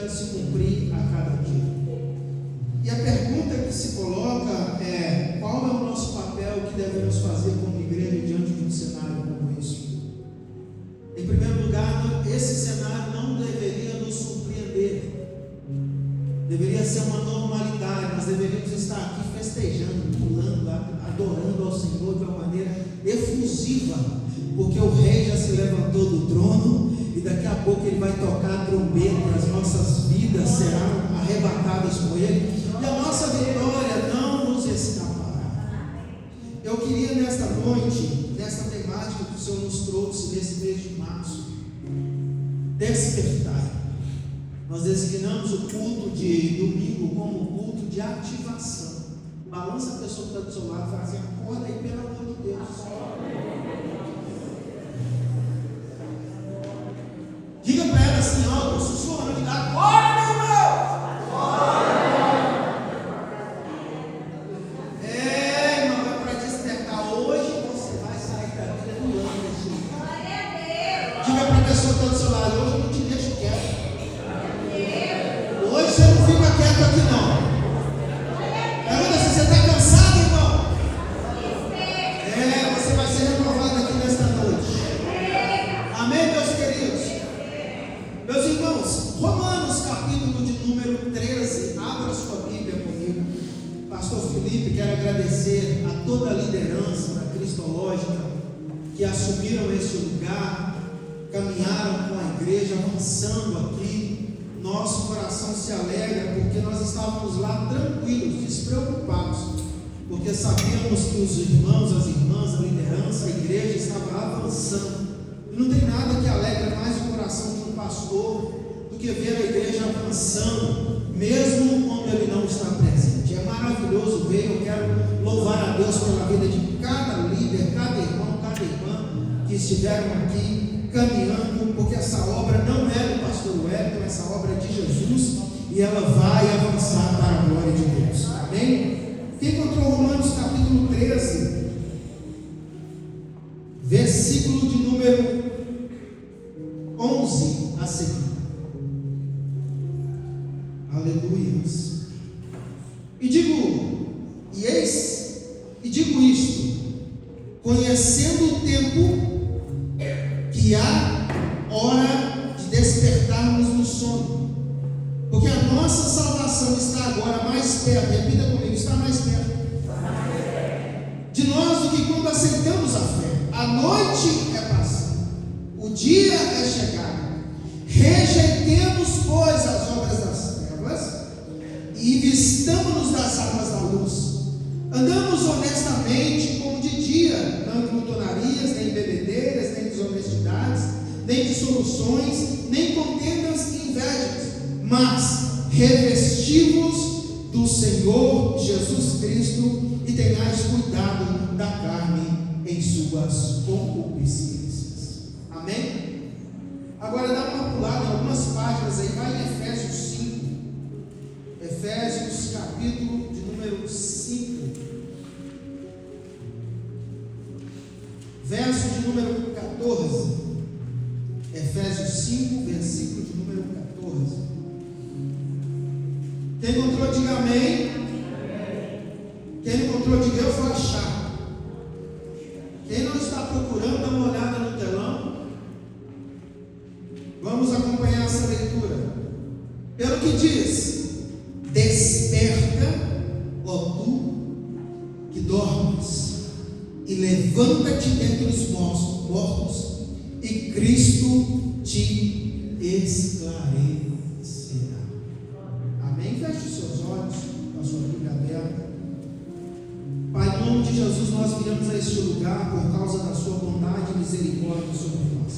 deixa se cumprir a cada dia. E a pergunta que se coloca é: qual é o nosso papel que devemos fazer como igreja diante de um cenário como esse? Em primeiro lugar, esse cenário não deveria nos surpreender, deveria ser uma normalidade. Nós deveríamos estar aqui festejando, pulando, adorando ao Senhor de uma maneira efusiva, porque o rei já se levantou do trono e daqui a pouco ele vai tocar a trombeta, as nossas vidas serão arrebatadas com ele e a nossa vitória não nos escapará. Eu queria nesta noite, nesta temática que o Senhor nos trouxe nesse mês de março, despertar. Nós designamos o culto de domingo como culto de ativação. Balança a pessoa que está do seu lado e fala assim: acorda aí, pelo amor de Deus. Diga para ela assim, ó, sussurrando: acorda, meu irmão! É, irmão, é para despertar. Hoje você vai sair daqui pulando desse jeito. Diga para a pessoa que está do seu lado: hoje eu não te deixo quieto. Hoje você não fica quieto aqui não. Você está cansado, irmão? Você vai ser reprovado aqui nesta noite. Amém, meus queridos? Meus irmãos, Romanos capítulo de número 13. Abra sua Bíblia comigo. Pastor Felipe, quero agradecer a toda a liderança da Cristológica que assumiram esse lugar, caminharam com a igreja, avançando aqui. Nosso coração se alegra porque nós estávamos lá tranquilos, despreocupados, porque sabíamos que os irmãos, as irmãs, a liderança, a igreja estava avançando. E não tem nada que alegra mais o coração de um pastor do que ver a igreja avançando, mesmo quando ele não está presente. É maravilhoso ver. Eu quero louvar a Deus pela vida de cada líder, cada irmão, cada irmã que estiveram aqui caminhando, porque essa obra não é do pastor Wellington, essa obra é de Jesus e ela vai avançar para a glória de Deus. Amém? Quem encontrou Romanos capítulo 13, versículo de número 11 a seguir. Aleluia. E digo isto, conhecendo o tempo que há hora de despertarmos do sono, porque a nossa salvação está agora mais perto. Repita comigo: está mais perto de nós do que quando aceitamos a fé. A noite é passada, o dia é chegado. Rejeitemos, pois, as obras das trevas e vistamo-nos das armas da luz. Andamos honestamente como de dia, não em glutonarias, nem em bebedeiras, nem desonestidades, nem dissoluções, nem contendas e invejas, mas revestivos do Senhor Jesus Cristo e tenhais cuidado da carne em suas concupiscências. Amém? Agora dá uma pulada em algumas páginas aí, vai em Efésios 5. Efésios capítulo de número 5. Verso de número 14. Efésios 5, versículo de número 14. Quem encontrou, diga amém. Quem não encontrou, diga eu vou achar. Quem não está procurando, dá uma olhada no telão. Vamos acompanhar essa leitura. Pelo que diz: desperta, ó tu que dormes, e levanta-te dentre os mortos, e Cristo te esclarecerá. Amém? Feche os seus olhos, com a sua Bíblia aberta. Pai, em nome de Jesus, nós viemos a este lugar por causa da sua bondade e misericórdia sobre nós.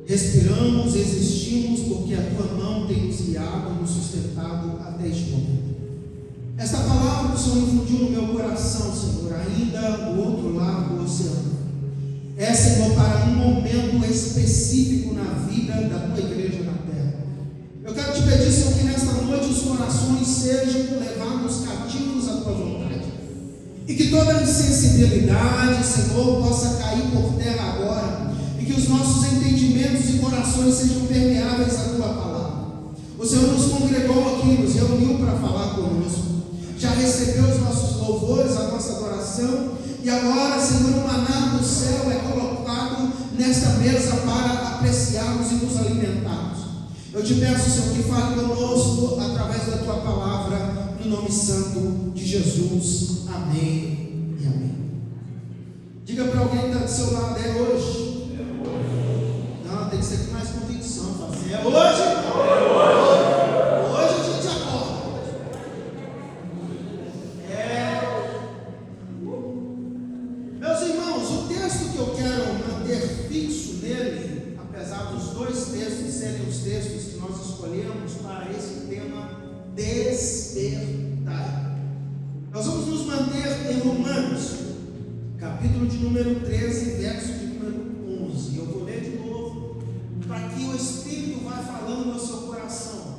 Respiramos, existimos, porque a tua mão tem nos guiado e nos sustentado até este momento. Esta palavra que o Senhor infundiu no meu coração, Senhor, ainda do outro lado do oceano, é, Senhor, para um momento específico na vida da tua igreja na terra. Eu quero te pedir, Senhor, que nesta noite os corações sejam levados cativos à tua vontade, e que toda insensibilidade, Senhor, possa cair por terra agora, e que os nossos entendimentos e corações sejam permeáveis à tua palavra. O Senhor nos congregou aqui, nos reuniu para falar conosco. Já recebeu os nossos louvores, a nossa adoração. E agora, Senhor, o maná do céu é colocado nesta mesa para apreciarmos e nos alimentarmos. Eu te peço, Senhor, que fale conosco através da tua palavra, no nome santo de Jesus. Amém e amém. Diga para alguém que está do seu lado: é hoje. Não, tem que ser com mais convicção. Fala assim: é hoje. Hoje a gente acorda. Meus irmãos, o texto que eu quero manter fixo nele, apesar dos dois textos serem os textos que nós escolhemos para esse tema, despertai. Nós vamos nos manter em Romanos, capítulo de número 13, verso de número 11. Eu vou ler de novo, para que o Espírito vá falando no seu coração.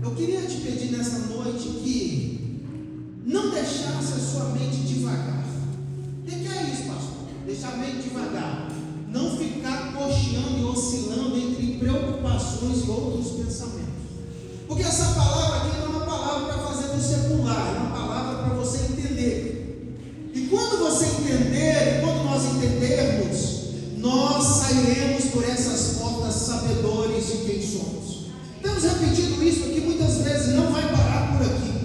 Eu queria te pedir nessa noite que não deixasse a sua mente devagar. O que é isso, pastor? Deixar a mente devagar. Não ficar cocheando e oscilando entre preocupações e outros pensamentos. Porque essa palavra aqui não é uma palavra para fazer você pular, é uma palavra para você entender. E quando você entender, e quando nós entendermos, nós sairemos por essas portas sabedores de quem somos. Temos repetido isso aqui muitas vezes, não vai parar por aqui.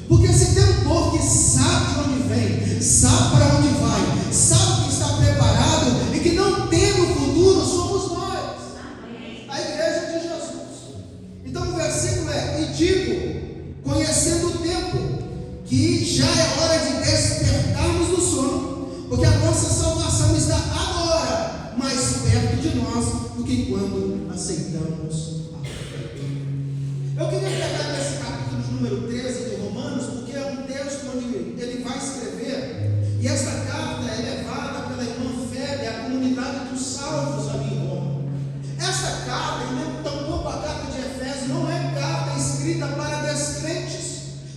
Porque se tem um povo que sabe de onde vem, sabe para onde vai, sabe que está preparado e que não teme o futuro, somos nós, a igreja de Jesus. Então o versículo é: e digo, conhecendo o tempo, que já é hora de despertarmos do sono, porque a nossa salvação está agora mais perto de nós do que quando aceitamos a fé. Eu queria pegar nesse capítulo de número 13 de Romanos, porque é um texto onde ele vai escrever, e esta carta é levada pela irmã Febe à comunidade dos salvos ali em Roma. Esta carta, e mesmo tampouco a carta de Efésios, não é carta escrita para descrentes,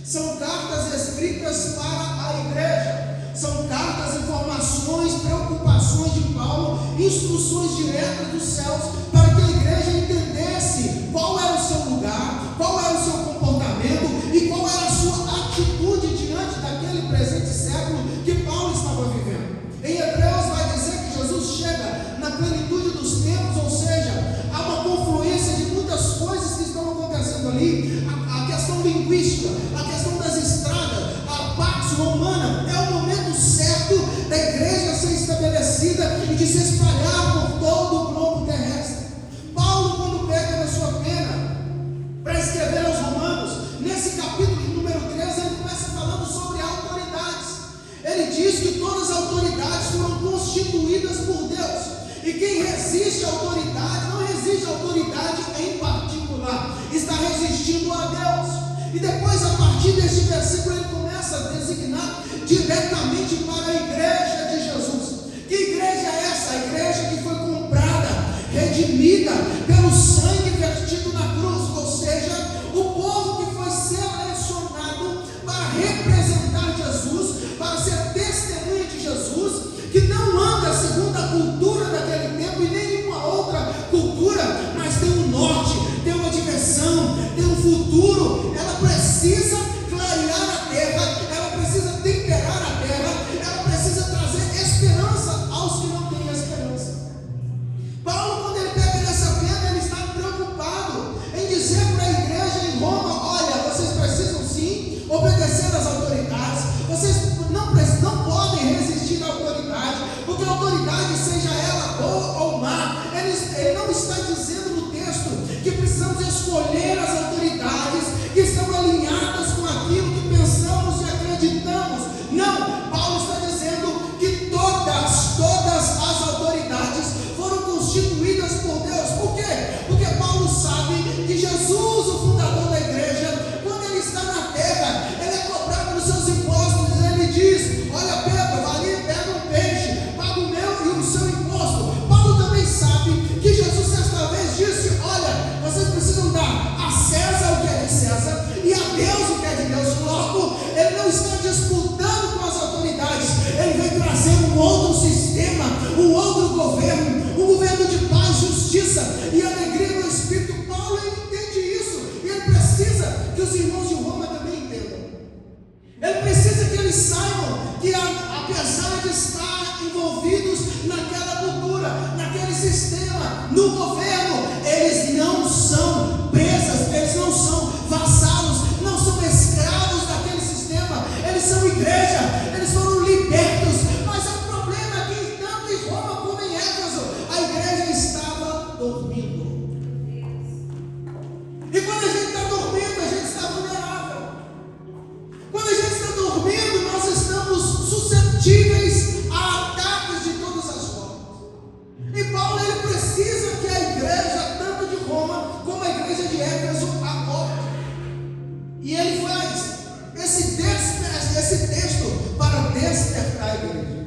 são cartas escritas para a igreja, são cartas, informações, preocupações de Paulo, instruções diretas dos céus, para que a igreja entendesse qual era o seu lugar, qual era o seu comportamento e qual era a sua atitude diante daquele presente século que Paulo estava vivendo. Em Hebreus vai dizer que Jesus chega na plenitude dos tempos, ou seja, há uma confluência de muitas coisas que estão acontecendo ali. A questão linguística, a questão das estradas, a pax romana, é o momento certo da igreja ser estabelecida e de se espalhar por todo o globo terrestre. Paulo, quando pega na sua pena para escrever aos Romanos, nesse capítulo de número 13, ele começa falando sobre autoridades. Ele diz que todas as autoridades foram constituídas por Deus, e quem resiste à autoridade, não resiste à autoridade em particular, está resistindo a Deus. E depois, a partir deste versículo, ele começa a designar diretamente para a igreja de Jesus. Que igreja é essa? A igreja que foi comprada, redimida pelo sangue vertido na cruz, ou seja, o povo que foi selecionado para representar Jesus, para ser testemunha de Jesus, que não anda segundo a cultura daquele tempo e nenhuma outra cultura, mas tem um norte, tem uma direção, tem um futuro. Ela precisa clarear a terra, ela precisa temperar a terra, ela precisa trazer esperança aos que não têm esperança. Paulo, quando ele pega nessa pena, ele está preocupado em dizer para a igreja em Roma: olha, vocês precisam sim obedecer às autoridades, vocês não podem resistir à autoridade, porque a autoridade, seja ela boa ou má, ele não está dizendo no texto que precisamos escolher as autoridades que estão alinhadas com aquilo que pensamos e acreditamos. Não, Paulo está dizendo que todas as autoridades foram constituídas por Deus. Por quê? Porque Paulo sabe que Jesus, o fundador da igreja, quando ele está na terra, ele é cobrado nos seus impostos, e ele diz: olha, Pedro, vai ali, pega um peixe, paga o meu e o seu imposto. Paulo também sabe que Jesus, certa sistema, no governo, eles não são presas, eles não são vassalos, não são escravos daquele sistema, eles são igreja, eles foram libertos. Mas o problema é que tanto em Roma como em Éfeso, a igreja estava dormindo. E quando a gente está dormindo, a gente está vulnerável. Quando a gente está dormindo, nós estamos suscetíveis a ataques de todas as formas. E Paulo, ele precisa que a igreja, tanto de Roma como a igreja de Éfeso, acorde. E ele faz esse texto para despertar a igreja.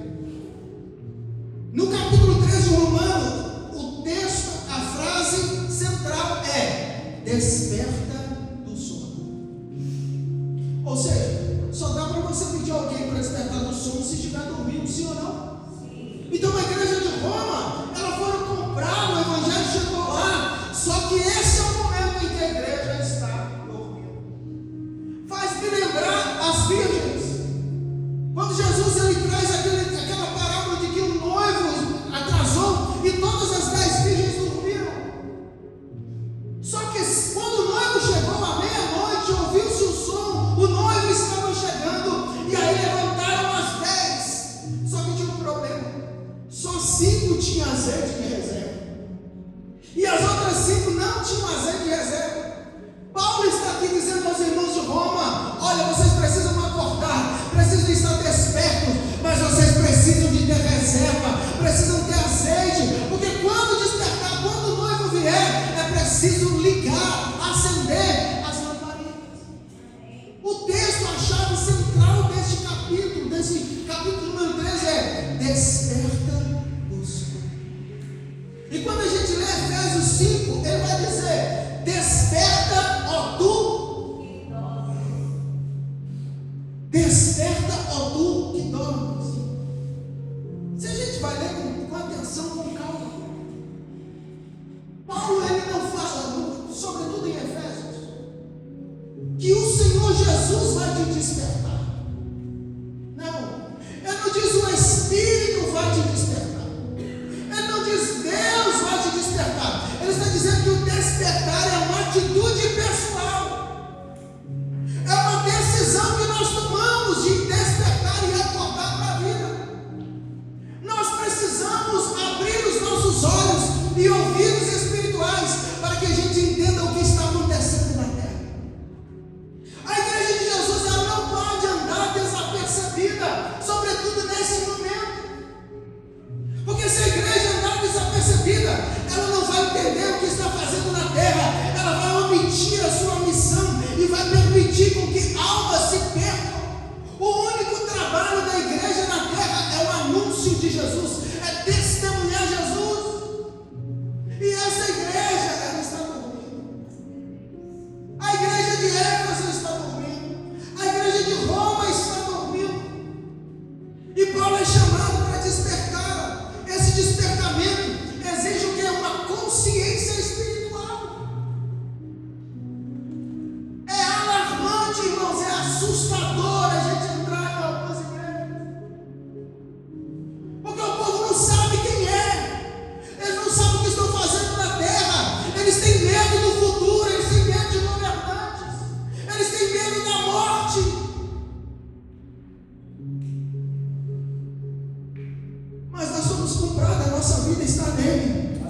No capítulo 3 de Romanos, o texto, a frase central é: desperta do sono. Ou seja, só dá para você pedir alguém para despertar do sono se estiver dormindo, sim ou não? Sim. Então a igreja de Roma, ela foi comprar, o evangelho chegou lá, só que esse é o momento em que a igreja está dormindo. Faz-me lembrar as virgens. Quando Jesus ele traz aquela parábola de que o noivo atrasou e todas as 10 virgens dormiram. Só que quando o noivo chegou à meia-noite, ouviu-se o som, o noivo estava chegando, e aí levantaram as 10. Só que tinha um problema: só 5 tinham azeite de reserva, e as outras 5 não tinham azeite de reserva. Paulo está aqui dizendo aos irmãos de Roma: olha, vocês precisam acordar, precisam estar despertos, mas vocês precisam de ter reserva, precisam ter azeite, porque quando despertar, quando o noivo vier, é preciso ligar, acender as lamparinas. O texto, a chave central desse capítulo número 3 é: desperta do sono. E quando a gente lê Efésios 5, ele vai dizer: desperta, ó tu que dormes. Desperta, ó tu que dormes. Se a gente vai ler com atenção, com calma, Paulo ele não fala, sobretudo em Efésios, que o Senhor Jesus vai te despertar. Não, ele não diz o Espírito vai te despertar. Ele não diz Deus vai te despertar. Ele está dizendo que o despertar é uma atitude pessoal. É uma decisão que nós tomamos de despertar e acordar para a vida. Nós precisamos abrir os nossos olhos e ouvidos espirituais para que a gente entenda o que está acontecendo na terra. A igreja de Jesus, ela não pode andar desapercebida, sobretudo nesse momento. Porque se a igreja andar desapercebida, ela não vai entender o que está fazendo na terra, ela vai omitir a sua missão e vai permitir com que almas se percam. O único trabalho da igreja na terra é o anúncio de Jesus, é testemunhar Jesus. E essa igreja, ela está dormindo. A igreja de Éfeso está dormindo. A igreja de Roma está dormindo. E Paulo é chamado para despertar. Esse despertamento exige o que? Uma consciência espiritual. É alarmante, irmãos, é assustador a gente entrar em algumas igrejas. Porque o povo não sabe quem é. Eles não sabem o que estão fazendo na terra. Eles têm medo do futuro, eles têm medo de governantes. Eles têm medo da morte. Mas nós somos comprados, a nossa vida está nele.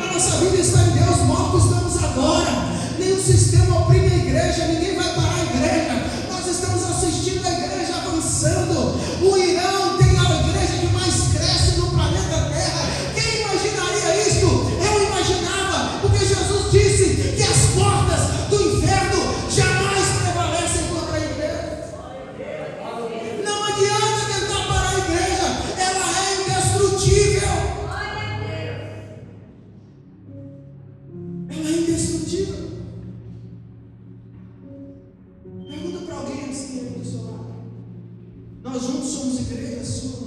A nossa vida está em Deus, mortos estamos agora. Nenhum sistema oprime a igreja, ninguém vai parar a igreja. Nós estamos assistindo a igreja avançando. O Irã tem a igreja que mais cresce no planeta Terra. Quem imaginaria isso? Eu imaginava, porque Jesus disse que as portas do inferno jamais prevalecem contra a igreja. Não adianta tentar parar a igreja, ela é indestrutível. Ela é indestrutível. Pergunta para alguém assim do seu lado: nós juntos somos igreja sua?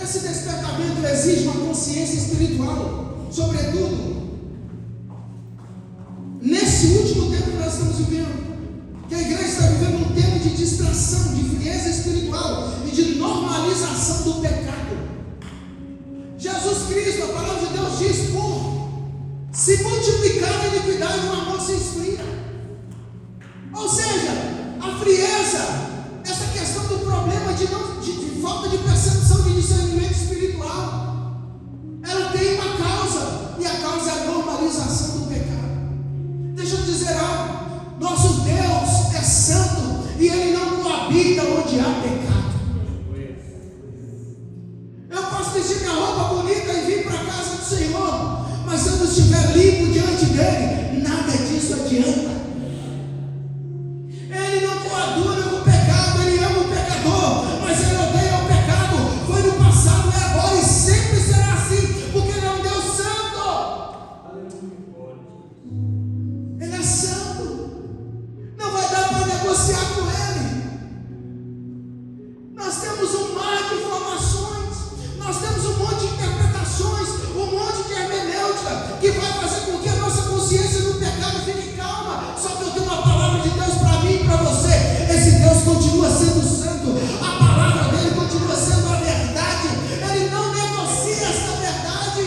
Esse despertamento exige uma consciência espiritual, sobretudo nesse último tempo que nós estamos vivendo, que a igreja está vivendo um tempo de distração, de frieza espiritual e de normalização normalização do pecado. Jesus Cristo, a palavra de Deus diz: se multiplicar a iniquidade, o amor se esfria. Ou seja, a frieza, essa questão do problema de falta de percepção, de discernimento espiritual, ela tem uma causa, e a causa é a normalização do pecado. Deixa eu dizer algo: nosso Deus é santo e Ele não coabita onde há pecado. Eu posso vestir minha roupa bonita e vir para a casa do Senhor, mas se eu não estiver limpo diante dEle, nada disso adianta. Ele não coaduna com o pecado, Ele ama o pecador, mas Ele odeia o pecado. Foi no passado, é agora e sempre será assim, porque Ele é um Deus santo. Ele é santo. Não vai dar para negociar com Ele. Nós temos um mar de informações, nós temos um monte de interpretações, um monte de hermenêutica que vai fazer com que a nossa consciência do pecado fique calma. Só que eu tenho uma palavra de Deus para mim e para você. Esse Deus continua sendo santo, a palavra dele continua sendo a verdade. Ele não negocia essa verdade.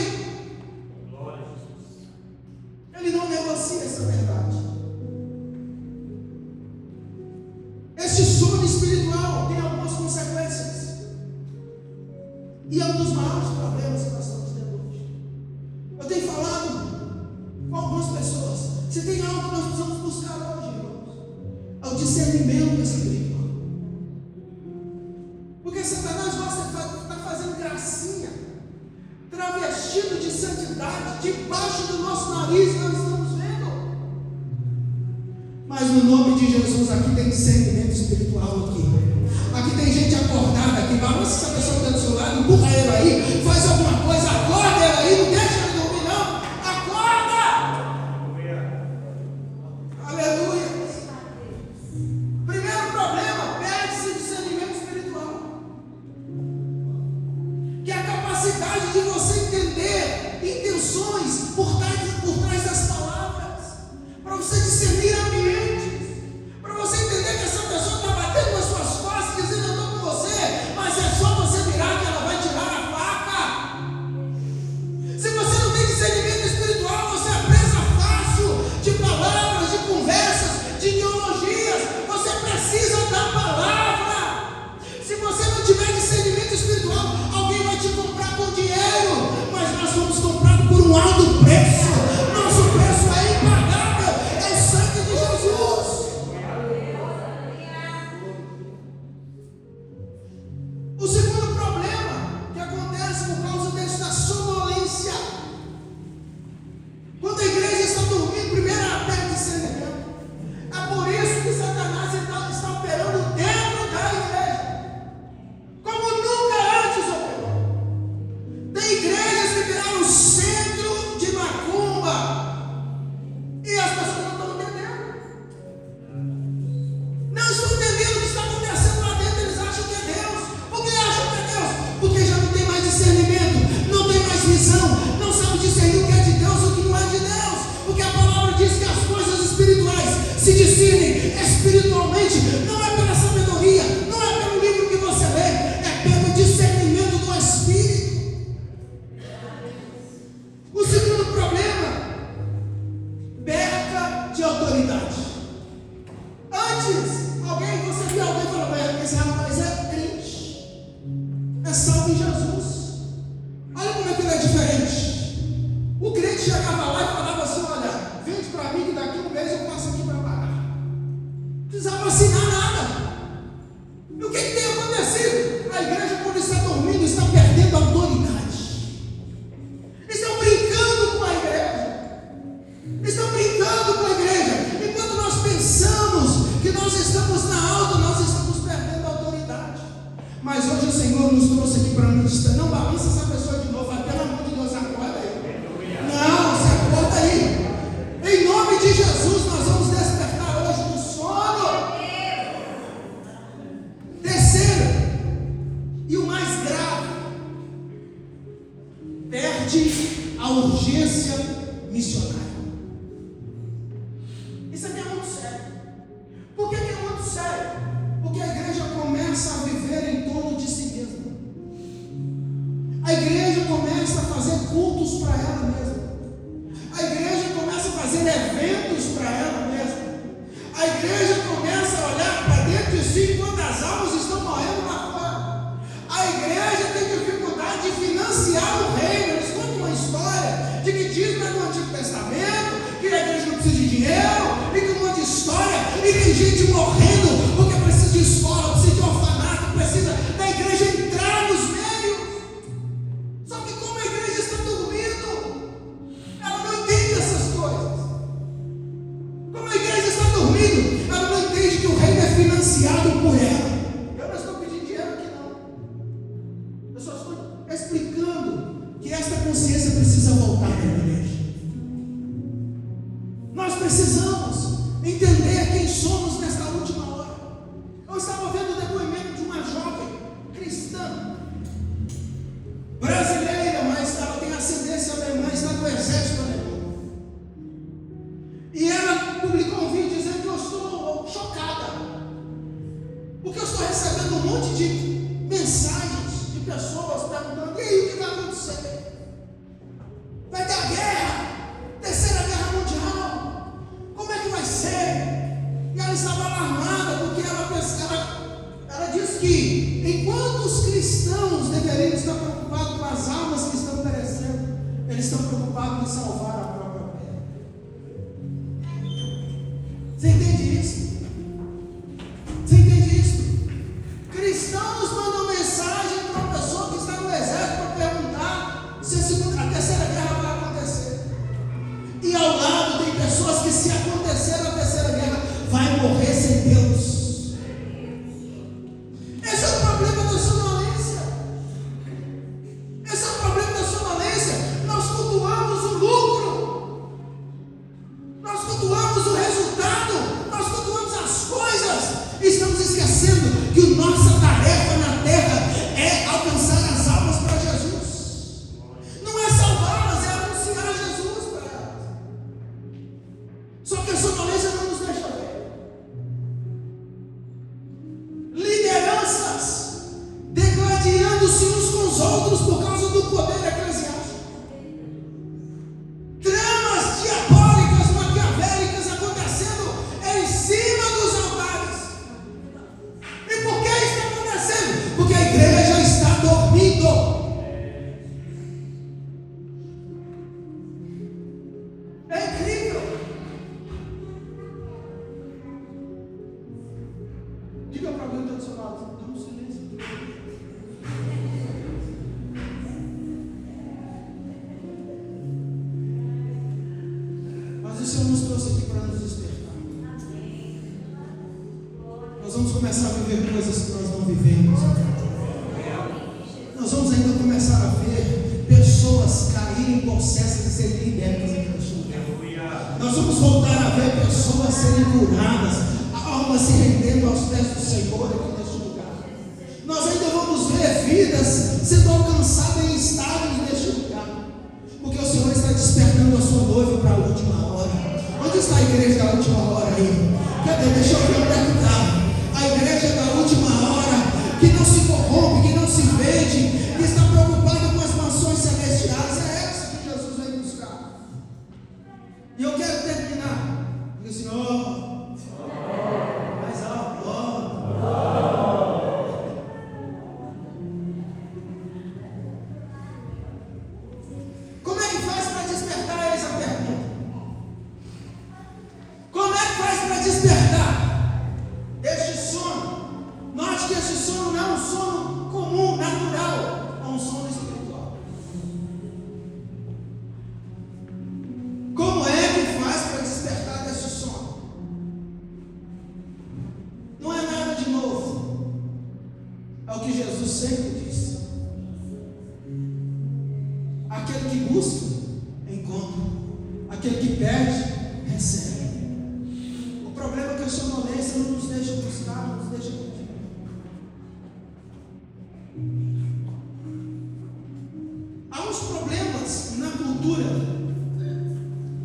Ele não negocia essa verdade. Este sono espiritual tem algumas consequências, e é um dos maiores problemas que nós estamos tendo hoje. Eu tenho falado com algumas pessoas: se tem algo que nós precisamos buscar hoje, irmãos, é o discernimento espiritual. Porque Satanás gosta de estar fazendo gracinha, travestido de santidade, debaixo do nosso nariz, nós estamos vendo. Mas no nome de Jesus, aqui tem discernimento espiritual aqui. Aqui tem gente acordada aqui. Balança essa pessoa que está do seu lado, empurra ele aí, faz alguma coisa, acorda ele aí, não deixa ele dormir não. Acorda! Aleluia! Primeiro problema, perde-se discernimento espiritual, que é a capacidade de você entender intenções por trás das palavras, para você discernir ambientes, para você entender que essa pessoa está batendo nas suas costas, dizendo: eu estou com você, mas é só você virar que ela vai tirar a faca. Se você não tem discernimento espiritual, você é presa fácil de palavras, de conversas, de ideologias. Você precisa da palavra. Se você não tiver discernimento espiritual, alguém vai te comprar com dinheiro, mas nós somos comprados por um alto preço. Nosso preço é impagável, é o sangue de Jesus. O segundo problema que acontece por causa dessa sonolência, quando a igreja está dormindo, primeiro ela perde discernimento. É por isso que Satanás está operando dentro da igreja, como nunca antes operou. Tem igrejas que viraram centro de macumba, e as pessoas não estão entendendo. Não estão entendendo o que está acontecendo lá dentro. Eles acham que é Deus. Por que acham que é Deus? Porque já não tem mais discernimento, não tem mais visão, não sabe discernir o que é de Deus e o que não é de Deus. Porque a palavra diz que as coisas espirituais se discernem espiritualmente, não é pela sabedoria, não é pelo livro que você lê, é pelo discernimento do Espírito. O segundo problema, perca de autoridade. Antes, você via alguém e falava: esse rapaz é crente, é salvo em Jesus. Olha como é que ele é diferente. O crente chegava lá e falava assim: olha, vende para mim que daqui a um mês eu passo aqui para pagar. Não precisava assinar nada. E o que tem acontecido? A igreja, quando está dormindo, está perdendo a autoridade. Estão brincando com a igreja. Estão brincando com a igreja. Enquanto nós pensamos que nós estamos na alta, nós estamos perdendo a autoridade. Mas hoje o Senhor nos trouxe aqui para ministrar. Não balança essa pessoa de novo, pelo amor de Deus, acorda aí. Não, se acorda aí. Em nome de Jesus, nós vamos despertar hoje do sono. Terceiro, e o mais grave, perde a urgência missionária. Isso aqui é muito sério. Por que é muito sério? Porque a igreja começa a viver em torno de si mesma. A igreja começa a fazer cultos para ela mesma. A igreja começa a fazer eventos para ela mesma. A igreja começa a olhar para dentro de si enquanto as almas estão morrendo lá fora. A igreja tem dificuldade de financiar o reino. Eles contam uma história de que diz no Antigo Testamento que a igreja não precisa de dinheiro, e que um monte de história, e tem gente morrendo porque precisa de escola, precisa de orfanato, precisa da igreja entrar nos meios. Só que como a igreja está dormindo, ela não entende essas coisas. Como a igreja está dormindo, ela não entende que o reino é financiado por ela. Eu não estou pedindo dinheiro aqui não. Eu só estou explicando que esta consciência precisa voltar para a igreja. Nós precisamos entender quem somos nesta última hora. Eu estava vendo o depoimento de uma jovem cristã brasileira, mas ela tem ascendência alemã, está no exército alemão. E ela publicou um vídeo dizendo que eu estou chocada, porque eu estou recebendo um monte de mensagens de pessoas perguntando: e aí, o que vai acontecer? Vai ter a guerra, terceira guerra mundial, como é que vai ser? E ela estava alarmada, porque ela diz que enquanto os cristãos deveriam estar preocupados com as almas que estão perecendo, eles estão preocupados em salvar a própria pele. Você entende isso? Você entende isso? Cristãos mandam mensagem para uma pessoa que está no exército para perguntar se a terceira guerra vai acontecer. E ao lado tem pessoas que, se acontecer a terceira guerra, vai morrer sem Deus. Esse é o problema da sonolência. Esse é o problema da sonolência. Nós cultuamos o lucro, nós cultuamos o resultado, nós cultuamos as coisas. Estamos esquecendo que a nossa tarefa na terra é alcançar as almas para Jesus. Não é salvá-las, é anunciar Jesus para elas. Só que a sonolência não nos deixa ver. Lideranças degladiando-se uns com os outros por causa do poder eclesiástico. Tramas diabólicas, maquiavélicas acontecendo em cima dos altares. E por que está acontecendo? Porque a igreja está dormindo. É incrível. Diga para alguém do seu lado: dá um silêncio. Mas o Senhor nos trouxe aqui para nos despertar. Nós vamos começar a viver coisas que nós não vivemos. Nós vamos ainda começar a ver pessoas caírem possessas e serem libertas aqui neste lugar. Nós vamos voltar a ver pessoas serem curadas, almas se rendendo aos pés do Senhor aqui neste lugar. Nós ainda vamos ver vidas sendo alcançadas em estádios neste lugar, porque o Senhor está despertando a sua noiva para a última hora. Onde está a igreja da última hora aí? Cadê? Deixa eu ver onde é que está. A igreja da última hora, que não se corrompe, que não se vende, que está preocupada com as mansões celestiais. É essa que Jesus vem buscar. E eu quero terminar. Diga assim: ó, mais alto, ó. Como é que faz para despertar eles? A pergunta. Como é que faz para despertar este sono? Note que este sono não é um sono comum, natural, é um sono espiritual. Como é que faz para despertar deste sono? Não é nada de novo. É o que Jesus sempre disse: aquele que busca, encontra. Aquele que pede, recebe. O problema é que a sonolência não nos deixa buscar, não nos deixa pedir. Há uns problemas na cultura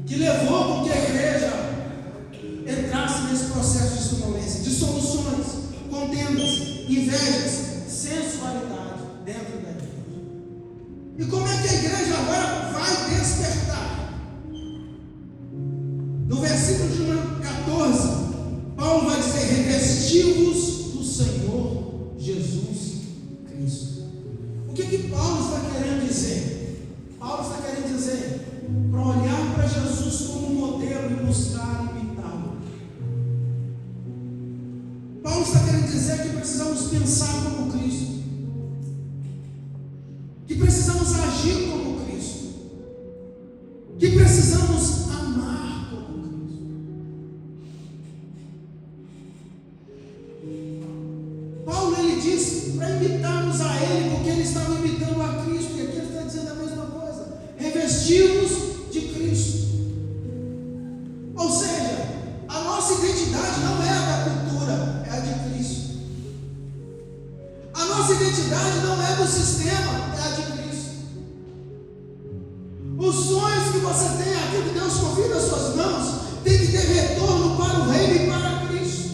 que levou com que a igreja entrasse nesse processo de sonolência, de soluções, contendas, invejas, sensualidade dentro da igreja. E como é que a igreja agora vai despertar? No versículo de número 14, Paulo vai dizer: revesti-vos do Senhor Jesus Cristo. O que Paulo está querendo dizer? Paulo está querendo dizer para olhar para Jesus como modelo e buscar imitá-lo. Paulo está querendo dizer que precisamos pensar como Cristo, que precisamos agir como Cristo, que precisamos amar como Cristo. Paulo, ele diz para imitarmos a Ele, porque ele estava imitando a Cristo, e aqui ele está dizendo a mesma coisa: revestimos de Cristo. Ou seja, a nossa identidade não é a da cultura, é a de Cristo. A nossa identidade não é do sistema, é a de Cristo. Os sonhos que você tem, aquilo que Deus confia nas suas mãos, tem que ter retorno para o reino e para Cristo.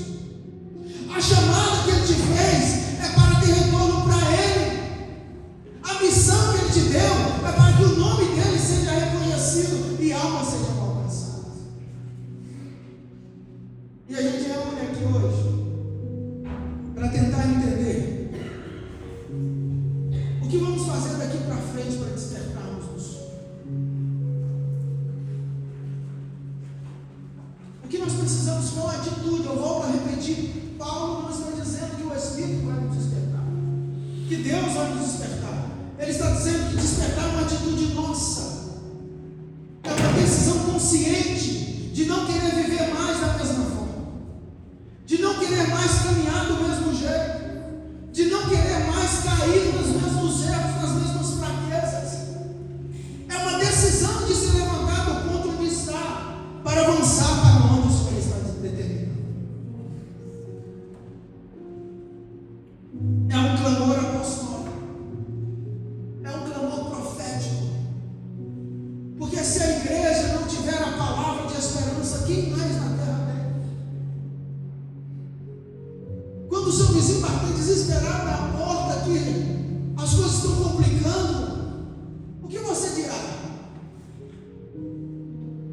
A chamada que Ele te fez é para ter retorno para Ele. A missão que Ele te deu é para que o nome dEle seja reconhecido e almas sejam alcançadas. E a gente reúne aqui hoje para tentar entender o que vamos fazer daqui para frente para despertarmos do sonho. O que nós precisamos com atitude. Eu volto a repetir: Paulo não está dizendo que o Espírito vai nos despertar, que Deus vai nos despertar. Ele está dizendo que despertar é uma atitude nossa, é uma decisão consciente de não querer viver mais da mesma forma, de não querer mais caminhar do mesmo jeito, de não querer mais cair nos mesmos erros, nas mesmas fraquezas. É uma decisão de se levantar do ponto onde está, para avançar para onde o Senhor está determinando. É um clamor apostólico, é um clamor profético, porque se a igreja não tiver a palavra de esperança, quem mais na terra tem? Quando o seu vizinho bater desesperado na porta aqui, as coisas estão complicando, o que você dirá?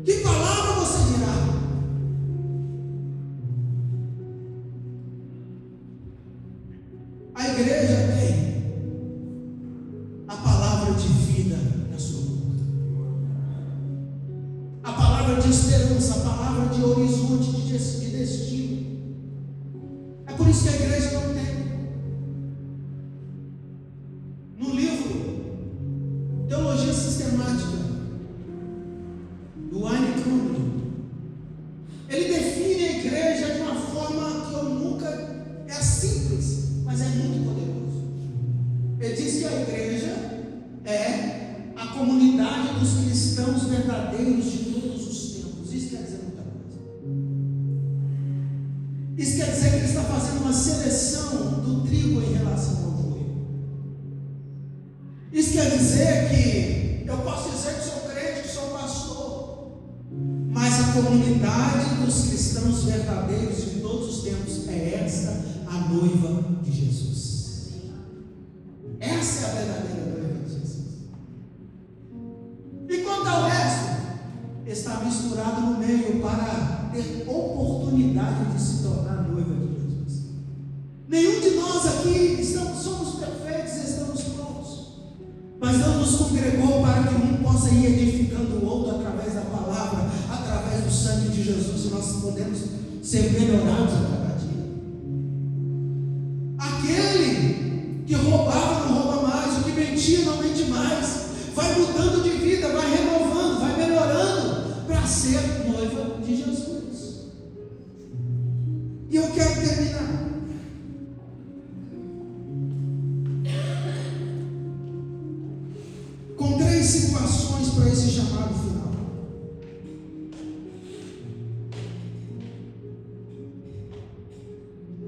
Que palavra você dirá? A igreja tem a palavra de vida na sua boca, a palavra de esperança, a palavra de horizonte, de destino. É por isso que a igreja não tem. No livro Teologia Sistemática do Wayne Grudem, ele define a igreja de uma forma que eu nunca... é simples, mas é muito poderoso. Ele diz que a igreja é a comunidade dos cristãos verdadeiros de todos os tempos. Isso quer dizer muita coisa. Isso quer dizer que ele está fazendo uma seleção do trigo em relação ao joio. Isso quer dizer que eu posso dizer que sou crente, que sou pastor, mas a comunidade dos cristãos verdadeiros de todos os tempos é esta, a noiva de Jesus. Essa é a verdadeira noiva de Jesus. E quanto ao resto, está misturado no meio para ter oportunidade de se tornar noiva de Jesus. Nenhum de nós aqui somos perfeitos e estamos prontos, mas Deus nos congregou para que um possa ir edificando o outro através da palavra, através do sangue de Jesus, e nós podemos ser melhorados a cada dia. Aquele que roubava não rouba mais, o que mentia não mente mais, vai mudando de vida, vai renovando, vai melhorando para ser noiva de Jesus. E eu quero terminar com 3 situações para esse chamado final.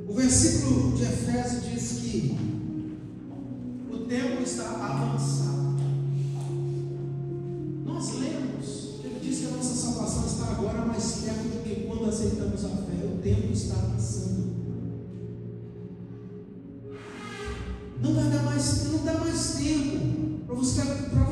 O versículo de Efésios diz que o tempo está avançado. Nós lemos, ele diz que a nossa salvação está agora mais perto do que quando aceitamos a fé. O tempo está passando. Não dá mais tempo para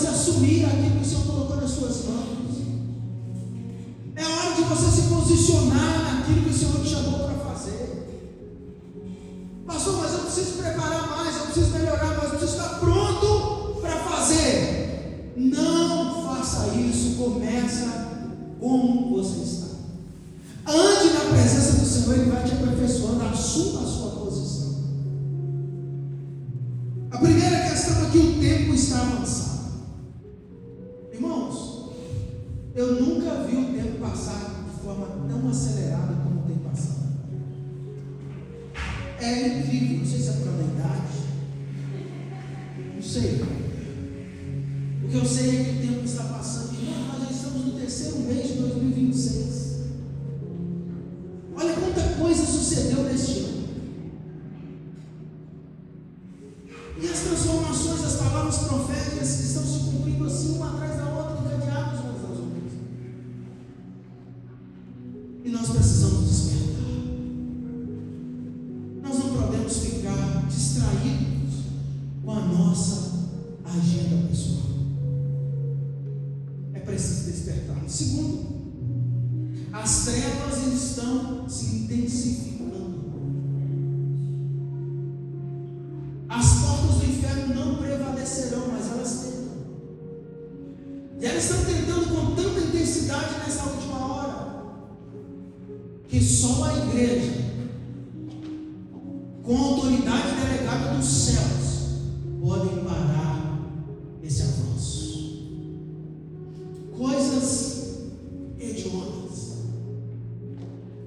você assumir aquilo que o Senhor colocou nas suas mãos. É hora de você se posicionar naquilo que o Senhor te chamou para fazer. Pastor, mas eu preciso preparar mais, eu preciso melhorar mais, eu preciso estar pronto para fazer. Não faça isso, começa como você está. Ande na presença do Senhor, Ele vai te aperfeiçoando, assuma a sua posição. A primeira questão é que o tempo está avançado. Irmãos, eu nunca vi o tempo passar de forma tão acelerada como tem passado. É incrível, não sei se é por causa da idade, não sei. O que eu sei é que o tempo está passando. Nós já estamos no terceiro mês de 2026. Olha quanta coisa sucedeu neste ano. E as transformações, as palavras proféticas estão se cumprindo assim, uma atrás da outra, encadeadas umas das outras. E nós precisamos despertar. Nós não podemos ficar distraídos com a nossa agenda pessoal. É preciso despertar. Segundo, as trevas estão se intensificando. As portas do inferno não prevalecerão, mas elas tentam. E elas estão tentando com tanta intensidade nessa última hora, que só a igreja, com a autoridade delegada dos céus, podem parar esse avanço. Coisas hediondas,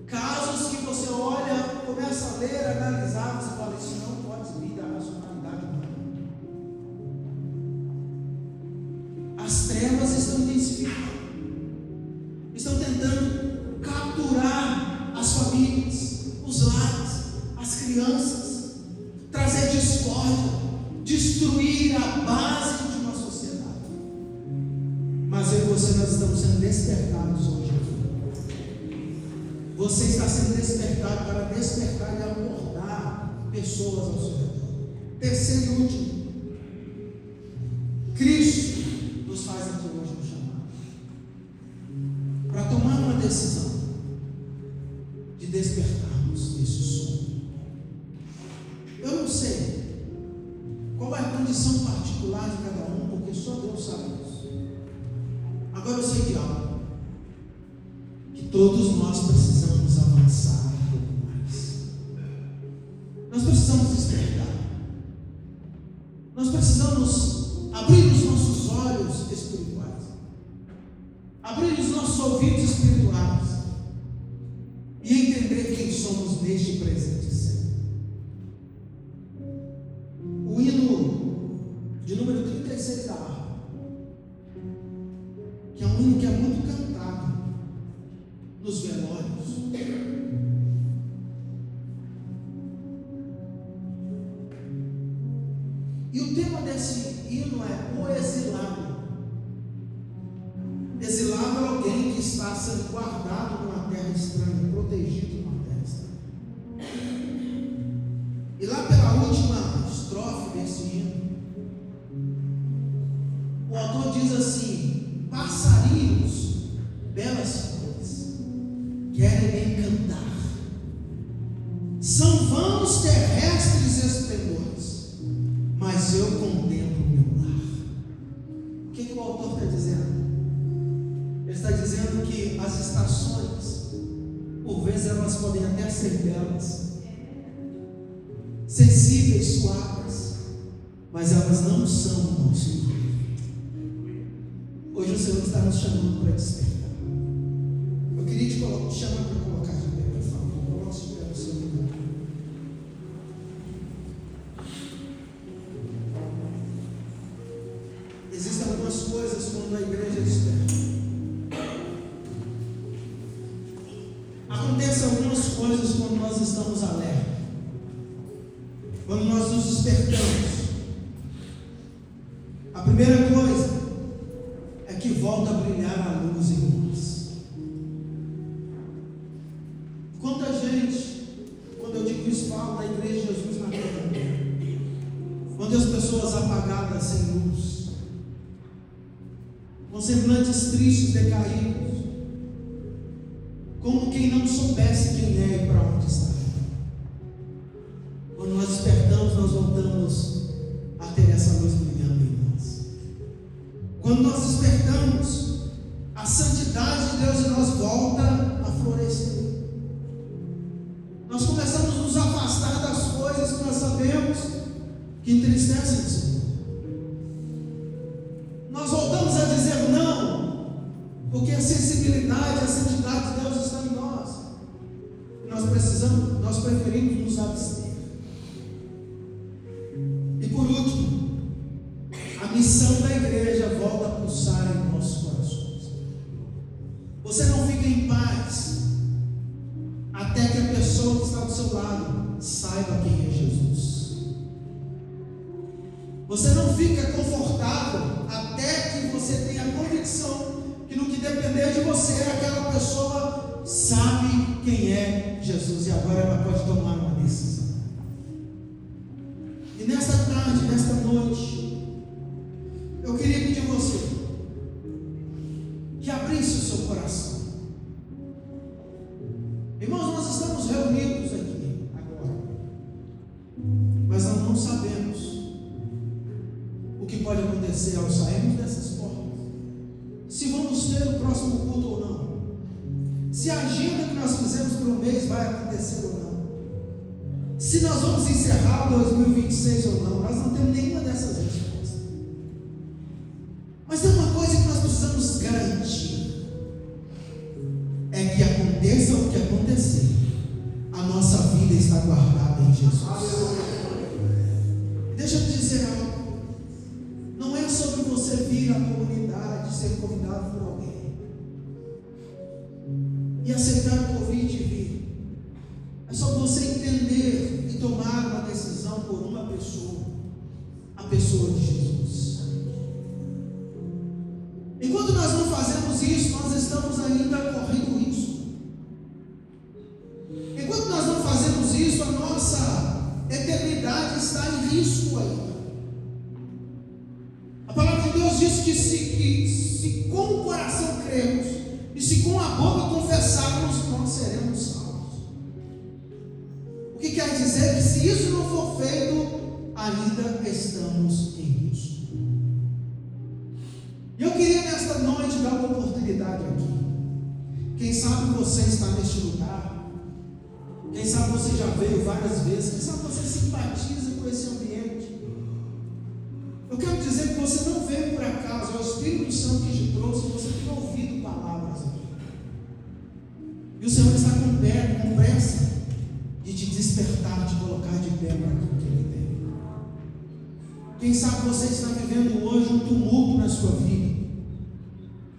casos que você olha, começa a ler, analisar, você fala, isso não pode vir da racionalidade humana. As trevas estão intensificando, estão tentando capturar as famílias, os lares, as crianças, trazer discórdia, destruir a base de uma sociedade. Mas eu e você, nós estamos sendo despertados hoje. Você está sendo despertado para despertar e abordar pessoas ao seu redor. Terceiro e último, Cristo nos faz aqui hoje um chamado para tomar uma decisão de despertarmos desse sonho. Eu não sei qual é a condição particular de cada um, porque só Deus sabe isso. Agora eu sei de algo, que todos nós precisamos avançar um pouco mais. Nós precisamos despertar. Nós precisamos abrir os nossos olhos espirituais, abrir os nossos ouvidos espirituais e entender quem somos neste presente sempre. O hino de número 36 da harpa, que é um hino que é muito cantado nos velórios. E o tema desse hino é o exilado. Exilado é alguém que está sendo guardado numa terra estranha, protegido numa terra estranha. E lá pela última estrofe desse hino, o autor diz assim: passarinhos, belas flores, querem encantar, são vãos terrestres esplendores, mas eu contemplo meu lar. O que o autor está dizendo? Ele está dizendo que as estações, por vezes elas podem até ser belas, sensíveis, suaves, mas elas não são o nosso lar. Hoje o Senhor está nos chamando para despertar. Eu queria te chamar para colocar de pé, por favor. Coloque de pé no seu lugar. Existem algumas coisas quando a igreja desperta. Acontecem algumas coisas quando nós estamos alerta, quando nós nos despertamos. A primeira coisa é que volta a brilhar a luz em nós. Quanta gente, quando eu digo isso, falo da igreja de Jesus na terra, quando as pessoas apagadas sem luz, com semblantes tristes, decaídos, como quem não soubesse quem é e para onde está. Quando nós despertamos, nós voltamos a ter essa luz brilhando em nós. Quando nós despertamos, a santidade de Deus em nós volta a florescer. Nós começamos a nos afastar das coisas que nós sabemos que entristecem o Senhor. Nós voltamos a dizer não, porque a sensibilidade, a santidade de Deus está em nós. Nós preferimos nos abster. E por último, a missão da igreja volta a pulsar em nossos corações. Você não fica em paz até que a pessoa que está do seu lado saiba quem é Jesus. Você não fica confortável até que você tenha a convicção que no que depender de você, aquela pessoa sabe quem é Jesus e agora ela pode tomar uma decisão. E nesta tarde, nesta noite, eu queria pedir a você que abrisse o seu coração. Irmãos, nós estamos reunidos aqui agora, mas nós não sabemos o que pode acontecer ao sairmos dessas portas. Se vamos ter o próximo culto ou não. Se a agenda que nós fizemos para o mês vai acontecer ou não. Se nós vamos encerrar o 2026 ou não. Nós não temos nenhuma dessas respostas. Mas tem uma coisa que nós precisamos garantir: é que aconteça o que acontecer, a nossa vida está guardada em Jesus. Deixa eu te dizer algo. Não é sobre você vir à comunidade, ser convidado por alguém e aceitar o convite e vir. É só você entender e tomar uma decisão por uma pessoa, a pessoa de Jesus. Enquanto nós não fazemos isso, nós estamos ainda correndo risco. Enquanto nós não fazemos isso, a nossa eternidade está em risco ainda. A palavra de Deus diz que se com o coração cremos e se com a boca confessarmos, nós seremos salvos. O que quer dizer que se isso não for feito, ainda estamos em risco. E eu queria nesta noite dar uma oportunidade aqui. Quem sabe você está neste lugar, quem sabe você já veio várias vezes, quem sabe você simpatiza com esse ambiente. Eu quero dizer que você não veio por acaso, é o Espírito Santo que te trouxe, você tem ouvido palavras aqui. E o Senhor está com pressa de te despertar, de colocar de pé para aquilo que Ele tem. Quem sabe você está vivendo hoje um tumulto na sua vida.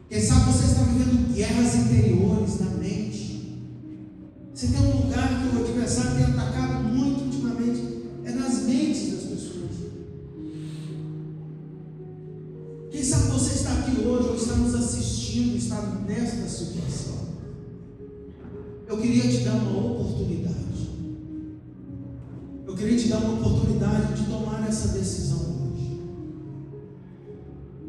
Quem sabe você está vivendo guerras interiores na mente. Você tem um lugar que o adversário tem atacado muito ultimamente, é nas mentes das pessoas. Quem sabe você está aqui hoje ou está nos assistindo, está nesta situação. Eu queria te dar uma oportunidade. Eu queria te dar uma oportunidade de tomar essa decisão hoje.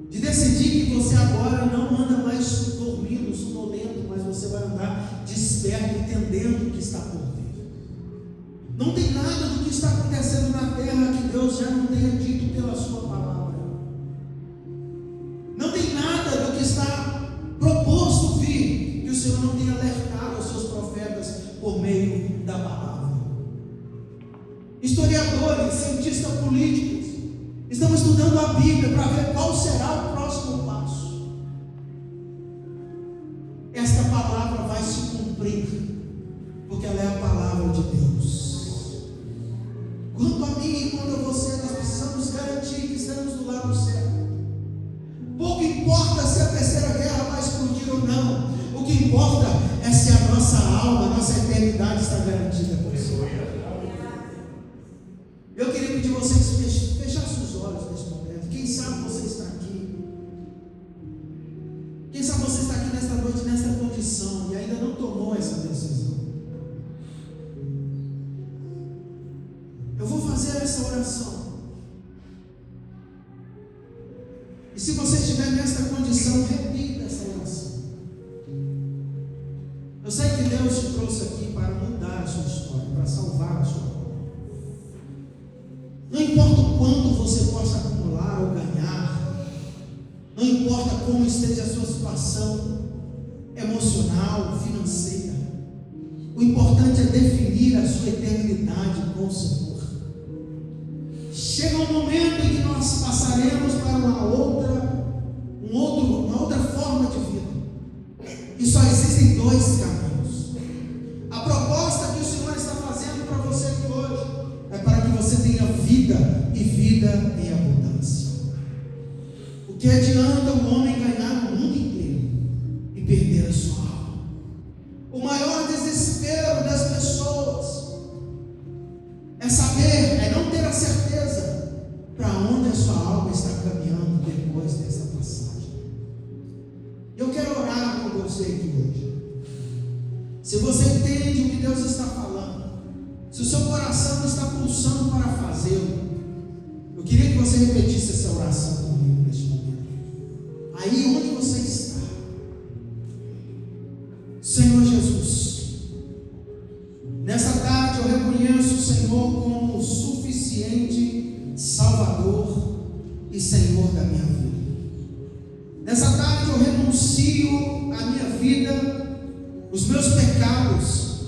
De decidir que você agora não anda mais dormindo, sonolento, mas você vai andar desperto, entendendo o que está por vir. Não tem nada do que está acontecendo na terra que Deus já não tenha dito pela sua palavra. Não tem nada do que está proposto vir que o Senhor não tenha alertado aos seus profetas por meio da palavra. Historiadores, cientistas políticos estão estudando a Bíblia para ver qual será o próximo passo. Esta palavra vai se cumprir, porque ela é a palavra de Deus. Quanto a mim e quanto a você, nós precisamos garantir que estamos do lado certo. Pouco importa se a terceira guerra vai explodir ou não. O que importa é se a nossa alma, a nossa eternidade está garantida por Deus. Eu queria pedir a vocês que fechassem os olhos nesse momento. Quem sabe você está aqui. Quem sabe você está aqui nesta noite, nesta condição, e ainda não tomou essa decisão. Eu vou fazer essa oração. E se você estiver nesta condição, repita essa oração. Eu sei que Deus te trouxe aqui para mudar a sua história, para salvar a sua vida. Não importa o quanto você possa acumular ou ganhar, não importa como esteja a sua situação emocional, financeira, o importante é definir a sua eternidade com o Senhor. Chega um momento em que nós passaremos para uma outra forma de vida, e só existem dois caminhos. A proposta que o Senhor está fazendo para você aqui hoje é para que você tenha vida e vida em abundância. O que adianta o homem ganhar o mundo inteiro e perder a sua alma? O maior desespero das pessoas é não ter a certeza para onde a sua alma está caminhando depois dessa passagem. Eu quero orar com você aqui hoje. Se você entende o que Deus está falando, se o seu coração está pulsando para fazê-lo, eu queria que você repetisse essa oração comigo neste momento. Aí onde você está, Senhor Jesus, nessa tarde eu reconheço o Senhor como o suficiente Salvador e Senhor da minha vida. Nessa tarde eu renuncio a minha vida, os meus pecados,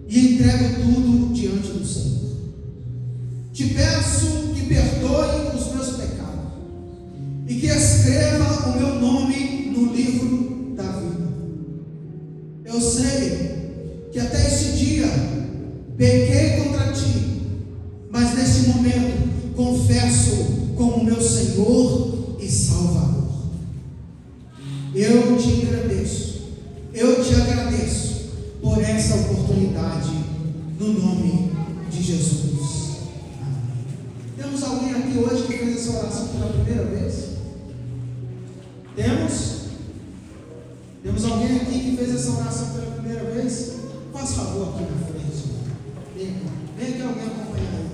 e entrego tudo diante do Senhor. Te peço que perdoe os meus pecados e que escreva o meu nome no livro da vida. Eu sei que até esse dia pequei contra ti, mas neste momento confesso como meu Senhor e Salvador. Eu te agradeço, eu te agradeço por essa oportunidade, no nome de Jesus. Amém. Temos alguém aqui hoje que fez essa oração pela primeira vez? Temos alguém aqui que fez essa oração pela primeira vez? Faz favor aqui na frente. Vem aqui alguém acompanhar aí.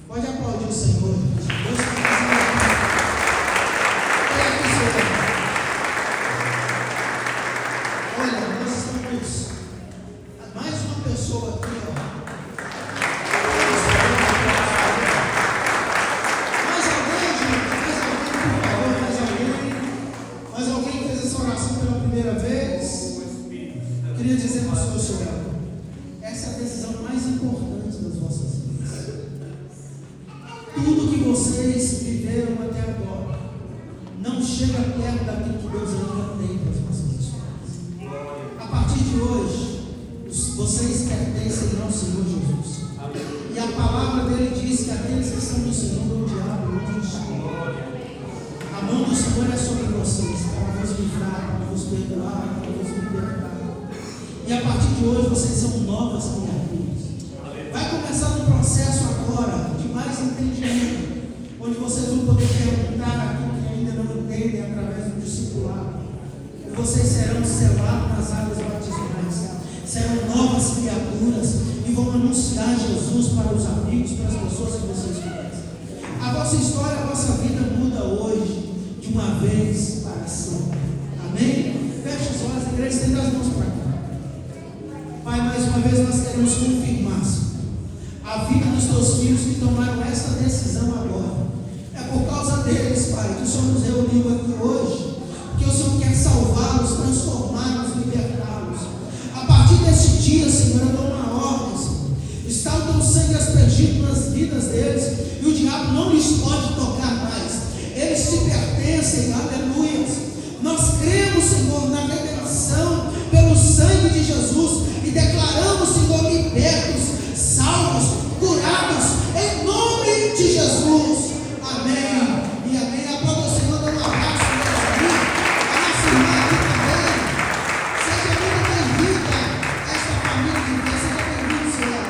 Pode aplaudir o Senhor, gente. Deus está fazendo. Olha aqui, Senhor. Olha, nós estamos. Mais uma pessoa aqui, ó. Mais alguém, gente? Mais alguém, por favor, mais alguém? Mais alguém que fez essa oração pela primeira vez? Eu queria dizer para o Senhor, essa é a decisão mais importante das vossas vidas. Tudo que vocês viveram até agora não chega perto daquilo que Deus ainda tem para as vossas histórias. A partir de hoje, vocês pertencem ao Senhor Jesus. E a palavra dele diz que aqueles que são do Senhor, o diabo não os chama. A mão do Senhor é sobre vocês, para vos livrar, para vos perdoar, para vos libertar. E a partir de hoje vocês são novas criaturas. Vai começar um processo agora de mais entendimento, onde vocês vão poder perguntar aquilo que ainda não entendem através do discipulado. E vocês serão selados nas águas batismais, serão novas criaturas e vão anunciar Jesus para os amigos, para as pessoas que vocês conhecem. A vossa história, a vossa vida muda hoje, de uma vez para sempre. Amém? Feche os olhos, a igreja, estenda as mãos para cá. Pai, mais uma vez nós queremos confirmar a vida dos teus filhos que tomaram esta decisão agora. É por causa deles, Pai, que o Senhor nos reuniu aqui hoje, que o Senhor quer salvá-los, transformá-los, libertá-los. A partir deste dia, Senhor, eu dou uma ordem, Senhor. Está o teu sangue aspergido nas vidas deles e o diabo não lhes pode tocar mais. Eles te pertencem, aleluia. Nós cremos, Senhor, na redenção pelo sangue de Jesus e declaramos, Senhor, libertos, salvos, curados, em nome de Jesus. Amém e amém. Aplauda o Senhor, dando um abraço a nossa irmã aqui também. Seja muito bem-vinda a esta família de Deus. Seja bem-vindo, Senhor.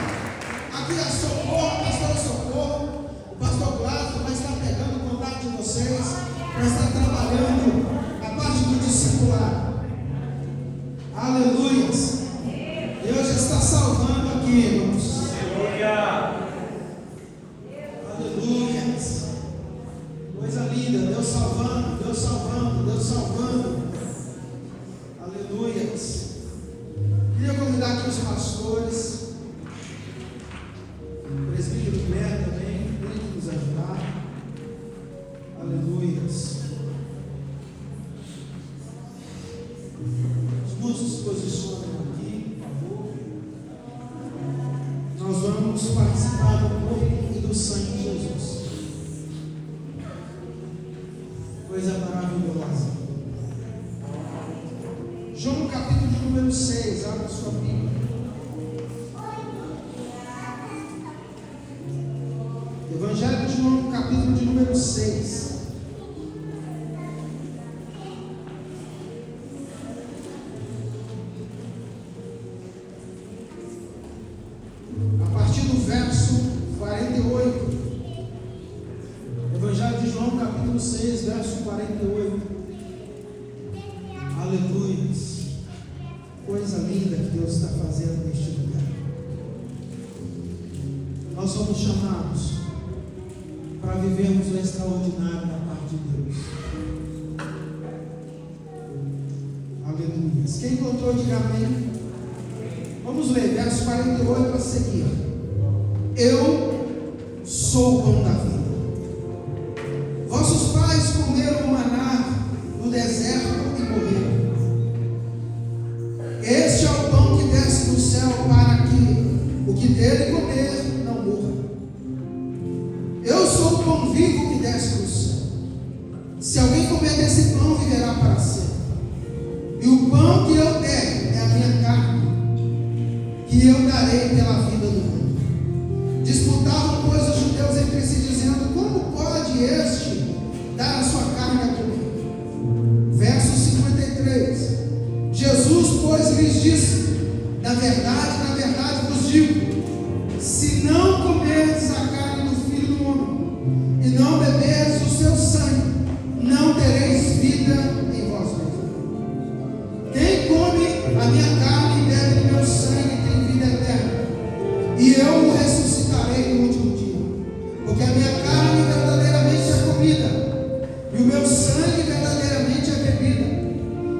Aqui é Socorro, pastor Socorro. O pastor Glauco vai estar pegando o contato de vocês para estar trabalhando a parte do discipulado. Aleluias. Deus se posicionem aqui, por favor. Nós vamos participar do corpo e do sangue de Jesus. Coisa maravilhosa. João capítulo de número 6, abra sua Bíblia. Evangelho de João, capítulo de número 6. A partir do verso 48. Evangelho de João, capítulo 6, verso 48. Aleluia. Coisa linda que Deus está fazendo neste lugar. Nós somos chamados para vivermos o extraordinário da parte de Deus. Aleluia. Quem encontrou, diga amém. Vamos ler, verso 48 a seguir. Eu sou o pão da vida. Vossos pais comeram o maná no deserto e morreram. Este é o pão que desce do céu para que o que dele comer não morra. Eu sou o pão vivo que desce do céu. Se alguém comer desse pão, viverá para sempre. E o pão que eu der é a minha carne, que eu darei pela vida do mundo. Disputavam, pois, os judeus entre si, dizendo: como pode este dar a sua carne a comer? Verso 53. Jesus, pois, lhes disse: